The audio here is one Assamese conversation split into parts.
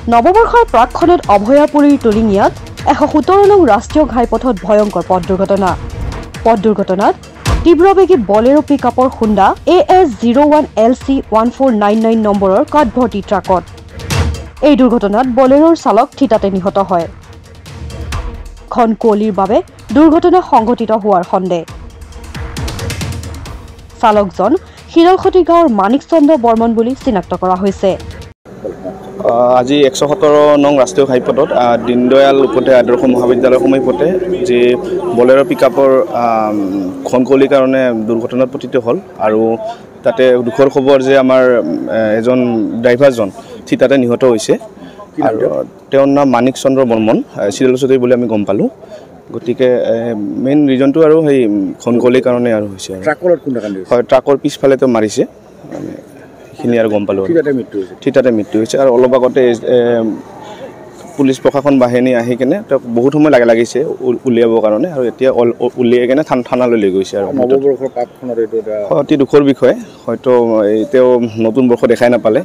নৱবৰ্ষৰ প্ৰাকখনত অভয়াপুৰীৰ টুলিঙিয়াত ১১৭ নং ৰাষ্ট্ৰীয় ঘাইপথত ভয়ংকৰ পথ দুৰ্ঘটনা। পথ দুৰ্ঘটনাত তীব্ৰবেগী বলেৰো পিকআপৰ খুন্দা AS01LC1499 নম্বৰৰ কাঠভৰ্তি ট্ৰাকত। এই দুৰ্ঘটনাত বলেৰোৰ চালক থিতাতে নিহত হয়। ঘন কুঁৱলীৰ বাবে দুৰ্ঘটনা সংঘটিত হোৱাৰ সন্দেহ। চালকজন শিৰলখতি গাঁৱৰ মানিক চন্দ্ৰ বৰ্মন বুলি চিনাক্ত কৰা হৈছে। আজি ১১৭ নং ৰাষ্ট্ৰীয় ঘাইপথত দীনদয়াল উপাধ্যায় আদৰ্শ মহাবিদ্যালয়ৰ সমীপতে যি বলেৰো পিকআপৰ ঘন কুঁৱলীৰ কাৰণে দুৰ্ঘটনাত পতিত হ'ল আৰু তাতে দুখৰ খবৰ যে আমাৰ এজন ড্ৰাইভাৰজন থিতাতে নিহত হৈছে আৰু তেওঁৰ নাম মানিক চন্দ্ৰ বৰ্মন, চিৰলচুতি বুলি আমি গম পালোঁ। গতিকে মেইন ৰিজনটো আৰু সেই ঘন কুঁৱলীৰ কাৰণে আৰু হৈছে। হয়, ট্ৰাকৰ পিছফালে তেওঁ মাৰিছে, সেইখিনি আৰু গম পালোঁ। থিতাতে মৃত্যু হৈছে আৰু অলপ আগতে পুলিচ প্ৰশাসন বাহিনী আহি কেনে তেওঁক বহুত সময় লাগিছে উলিয়াবৰ কাৰণে আৰু এতিয়া উলিয়াই কেনে থানালৈ লৈ গৈছে। আৰু অতি দুখৰ বিষয়, হয়তো তেওঁ নতুন বৰ্ষ দেখাই নাপালে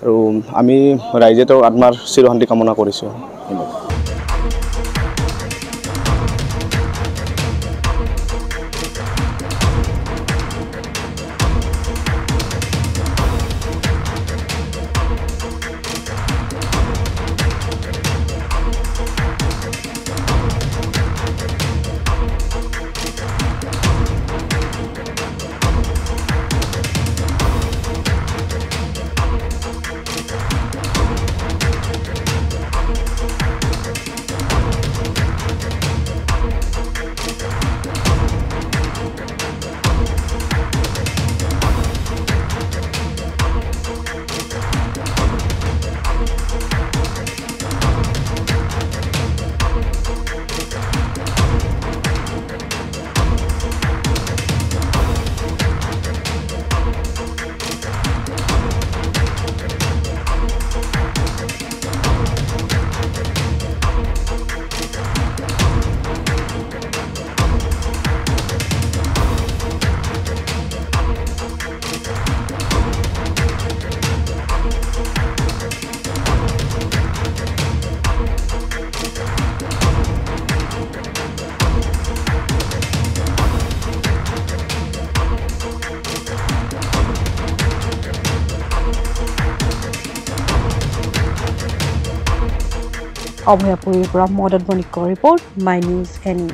আৰু আমি ৰাইজে তেওঁৰ আত্মাৰ চিৰশান্তি কামনা কৰিছোঁ। অভয়াপুৰীৰ পৰা Madan বণিকৰ report, my news any.